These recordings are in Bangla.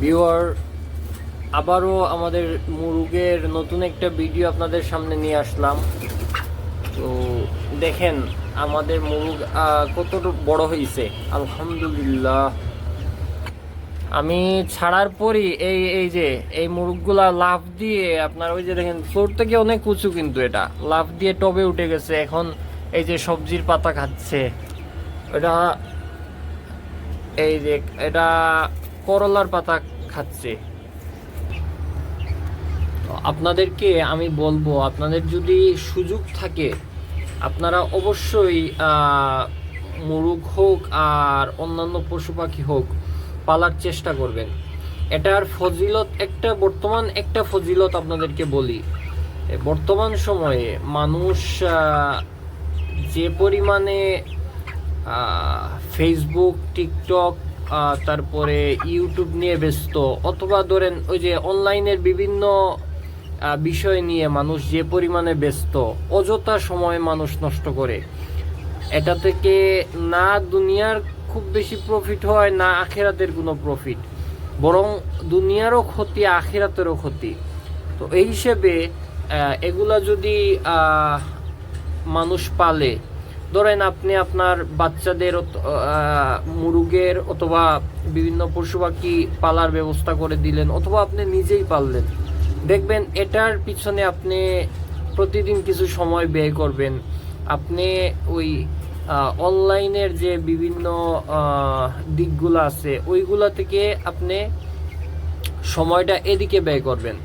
ভিউয়ার, আবারও আমাদের মুরগের নতুন একটা ভিডিও আপনাদের সামনে নিয়ে আসলাম। তো দেখেন আমাদের মুরগ কত বড় হয়েছে, আলহামদুলিল্লাহ। আমি ছাড়ার পরই এই যে এই মুরগগুলা লাফ দিয়ে আপনার ওই যে দেখেন ফ্লোর থেকে অনেক উঁচু, কিন্তু এটা লাফ দিয়ে টবে উঠে গেছে। এখন এই যে সবজির পাতা খাচ্ছে, এটা এই যে এটা করলার পাতা খাচ্ছে। আপনাদেরকে আমি বলবো, আপনাদের যদি সুযোগ থাকে আপনারা অবশ্যই মুরগ হোক আর অন্যান্য পশু পাখি হোক পালার চেষ্টা করবেন। এটার ফজিলত বর্তমান একটা ফজিলত আপনাদেরকে বলি। বর্তমান সময়ে মানুষ যে পরিমাণে ফেসবুক, টিকটক, তারপরে ইউটিউব নিয়ে ব্যস্ত, অথবা ধরেন ওই যে অনলাইনের বিভিন্ন বিষয় নিয়ে মানুষ যে পরিমাণে ব্যস্ত, অযথা সময় মানুষ নষ্ট করে, এটা থেকে না দুনিয়ার খুব বেশি প্রফিট হয়, না আখিরাতের কোনো প্রফিট, বরং দুনিয়ারও ক্ষতি, আখিরাতেরও ক্ষতি। তো এই হিসেবে এগুলা যদি মানুষ পালে, ধরেন আপনি আপনার বাচ্চাদের মুরগের অথবা বিভিন্ন পশু পাখি পালার ব্যবস্থা করে দিলেন, অথবা আপনি নিজেই পাললেন, দেখবেন এটার পিছনে আপনি প্রতিদিন কিছু সময় ব্যয় করবেন। আপনি ওই অনলাইনের যে বিভিন্ন দিকগুলো আছে ওইগুলা থেকে আপনি সময়টা এদিকে ব্যয় করবেন।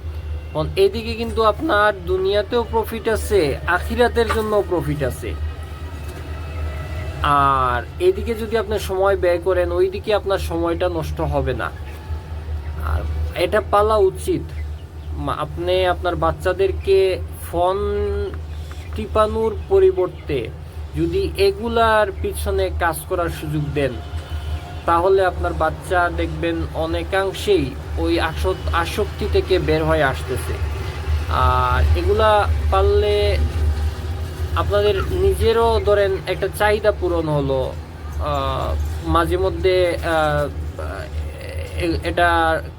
এদিকে কিন্তু আপনার দুনিয়াতেও প্রফিট আছে, আখিরাতের জন্য প্রফিট আছে। আর এদিকে যদি আপনি সময় ব্যয় করেন, ওইদিকে আপনার সময়টা নষ্ট হবে না। আর এটা পালা উচিত। আপনি আপনার বাচ্চাদেরকে ফোন টিপানোর পরিবর্তে যদি এগুলার পিছনে কাজ করার সুযোগ দেন, তাহলে আপনার বাচ্চা দেখবেন অনেকাংশেই ওই আসক্তি থেকে বের হয়ে আসতেছে। আর এগুলা পারলে আপনাদের নিজেরও ধরেন একটা চাহিদা পূরণ হলো, মাঝে মধ্যে এটা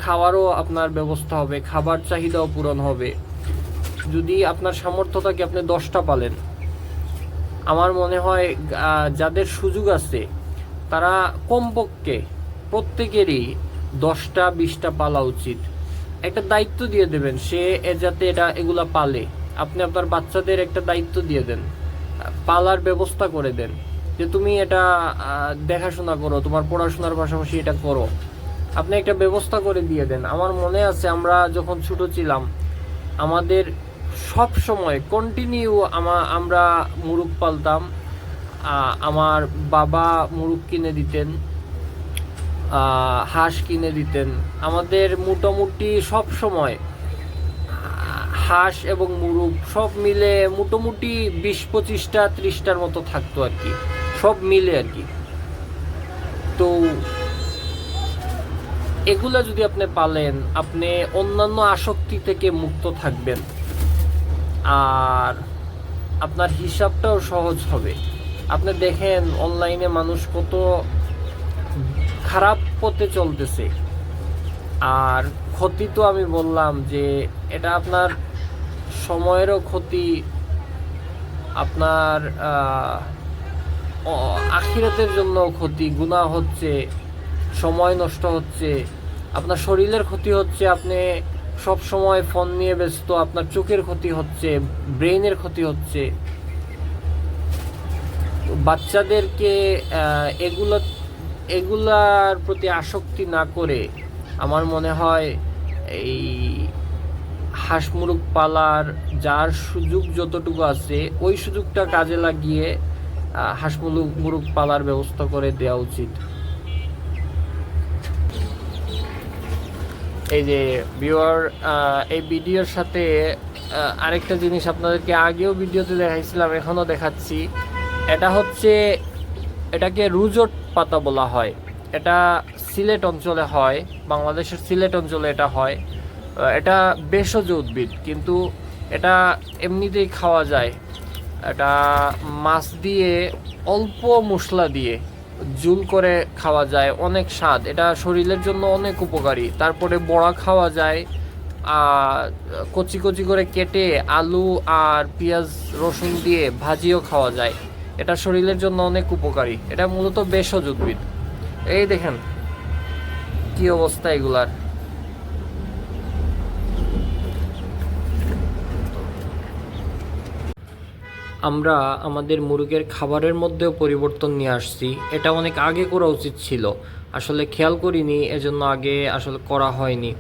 খাওয়ারও আপনার ব্যবস্থা হবে, খাবার চাহিদাও পূরণ হবে। যদি আপনার সামর্থ্য থাকে আপনি 10টা পালেন, আমার মনে হয় যাদের সুযোগ আছে তারা কমপক্ষে প্রত্যেকেরই 10টা 20টা পালা উচিত। একটা দায়িত্ব দিয়ে দেবেন, সে যাতে এগুলা পালে। আপনি আপনার বাচ্চাদের একটা দায়িত্ব দিয়ে দেন, পালার ব্যবস্থা করে দেন, যে তুমি এটা দেখাশোনা করো, তোমার পড়াশোনার পাশাপাশি এটা করো। আপনি একটা ব্যবস্থা করে দিয়ে দেন। আমার মনে আছে আমরা যখন ছোট ছিলাম, আমাদের সব সময় কন্টিনিউ আমরা মুরগ পালতাম। আমার বাবা মুরগ কিনে দিতেন, হাঁস কিনে দিতেন। আমাদের মোটামুটি সব সময় হাঁস এবং মুরগ সব মিলে মোটামুটি 20-25টা 30টার মতো থাকতো আর কি, সব মিলে আর কি। তো এগুলা যদি আপনি পালেন, আপনি অন্যান্য আসক্তি থেকে মুক্ত থাকবেন, আর আপনার হিসাবটাও সহজ হবে। আপনি দেখেন অনলাইনে মানুষ কত খারাপ পথে চলতেছে। আর ক্ষতি তো আমি বললাম যে এটা আপনার সময়েরও ক্ষতি, আপনার আখিরাতের জন্য ক্ষতি, গুনাহ হচ্ছে, সময় নষ্ট হচ্ছে, আপনার শরীরের ক্ষতি হচ্ছে। আপনি সব সময় ফোন নিয়ে ব্যস্ত, আপনার চোখের ক্ষতি হচ্ছে, ব্রেইনের ক্ষতি হচ্ছে। বাচ্চাদেরকে এগুলার প্রতি আসক্তি না করে আমার মনে হয় এই হাঁস মুরগ পালার যার সুযোগ যতটুকু আছে ওই সুযোগটা কাজে লাগিয়ে হাঁস মুরগ পালার ব্যবস্থা করে দেওয়া উচিত। এই যে ভিউয়ার, এই ভিডিওর সাথে আরেকটা জিনিস আপনাদেরকে আগেও ভিডিওতে দেখাইছিলাম, এখনও দেখাচ্ছি। এটা হচ্ছে, এটাকে রুজট পাতা বলা হয়। এটা সিলেট অঞ্চলে হয়, বাংলাদেশের সিলেট অঞ্চলে এটা হয়। এটা ভেষজ উদ্ভিদ, কিন্তু এটা এমনিতেই খাওয়া যায়। এটা মাছ দিয়ে, অল্প মশলা দিয়ে, জুল করে খাওয়া যায়, অনেক স্বাদ, এটা শরীরের জন্য অনেক উপকারী। তারপরে বড়া খাওয়া যায়, কচি কচি করে কেটে আলু আর পেঁয়াজ রসুন দিয়ে ভাজিও খাওয়া যায়, এটা শরীরের জন্য অনেক উপকারী। এটা মূলত ভেষজ উদ্ভিদ। এই দেখেন কি অবস্থা এগুলার। আমরা আমাদের মুরগের খাবারের মধ্যেও পরিবর্তন নিয়ে আসছি, এটা অনেক আগে করা উচিত ছিল, আসলে খেয়াল করিনি, এজন্য আগে আসলে করা হয়নি।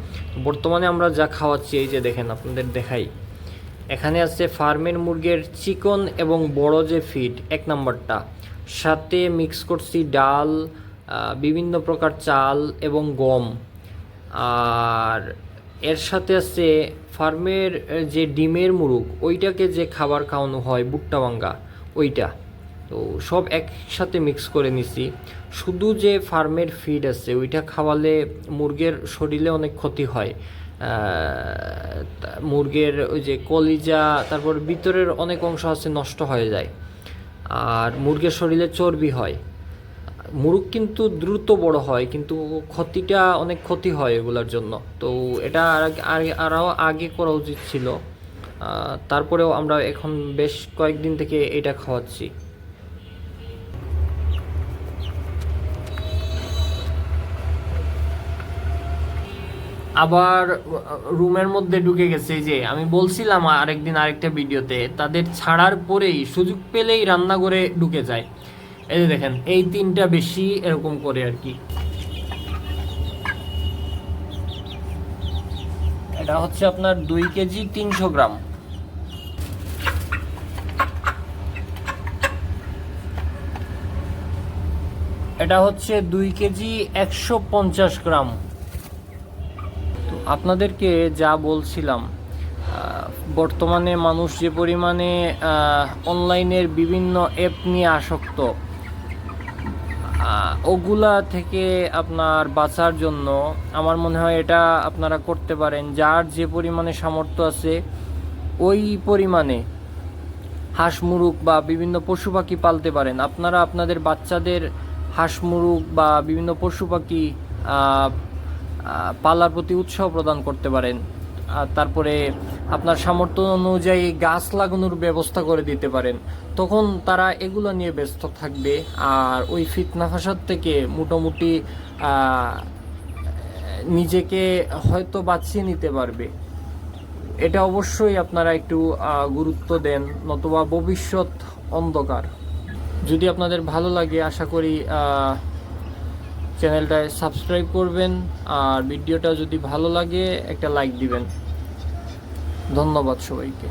বর্তমানে আমরা যা খাওয়াচ্ছি, এই যে দেখেন, আপনাদের দেখাই, এখানে আছে ফার্মের মুরগের চিকন এবং বড় যে ফিড 1 নম্বরটা, সাথে মিক্স করছি ডাল, বিভিন্ন প্রকার চাল এবং গম, আর এর সাথে আছে ফার্মের যে ডিমের মুরগ, ওইটাকে যে খাবার খাওয়ানো হয় ভুট্টা ভাঙ্গা, ওইটা। তো সব একসাথে মিক্স করে নিছি। শুধু যে ফার্মের ফিড আছে ওইটা খাওয়ালে মুরগের শরীরে অনেক ক্ষতি হয়। মুরগের ওই যে কলিজা, তারপর ভিতরের অনেক অংশ আছে নষ্ট হয়ে যায়, আর মুরগের শরীরে চর্বি হয়। মুরগ কিন্তু দ্রুত বড় হয়, কিন্তু অনেক ক্ষতি হয় এগুলোর জন্য। তো এটা আরও আগে করা উচিত ছিল। তারপরেও আমরা এখন বেশ কয়েকদিন থেকে এটা খাওয়াচ্ছি। আবার রুমের মধ্যে ঢুকে গেছে, যে আমি বলছিলাম আরেকদিন আরেকটা ভিডিওতে, তাদের ছাড়ার পরেই সুযোগ পেলেই রান্নাঘরে ঢুকে যায়। এই যে দেখেন, এই 3টা বেশি এরকম করে আর কি। এটা হচ্ছে আপনার 2 কেজি 300 গ্রাম। এটা হচ্ছে 2 কেজি 150 গ্রাম। তো আপনাদেরকে যা বলছিলাম, বর্তমানে মানুষ যে পরিমাণে অনলাইনের বিভিন্ন অ্যাপ নিয়ে আসক্ত, ওগুলা থেকে আপনার বাঁচার জন্য আমার মনে হয় এটা আপনারা করতে পারেন। যার যে পরিমাণে সামর্থ্য আছে ওই পরিমাণে হাঁস মুরগ বা বিভিন্ন পশু পাখি পালতে পারেন। আপনারা আপনাদের বাচ্চাদের হাঁস মুরগ বা বিভিন্ন পশু পাখি পালার প্রতি উৎসাহ প্রদান করতে পারেন। আর তারপরে আপনার সামর্থ্য অনুযায়ী গাছ লাগানোর ব্যবস্থা করে দিতে পারেন, তখন তারা এগুলো নিয়ে ব্যস্ত থাকবে, আর ওই ফিতনা ফাসাদ থেকে মোটামুটি নিজেকে হয়তো বাঁচিয়ে নিতে পারবে। এটা অবশ্যই আপনারা একটু গুরুত্ব দেন, নতুবা ভবিষ্যৎ অন্ধকার। যদি আপনাদের ভালো লাগে, আশা করি চ্যানেলটায় সাবস্ক্রাইব করবেন, আর ভিডিওটা যদি ভালো লাগে একটা লাইক দিবেন। ধন্যবাদ সবাইকে।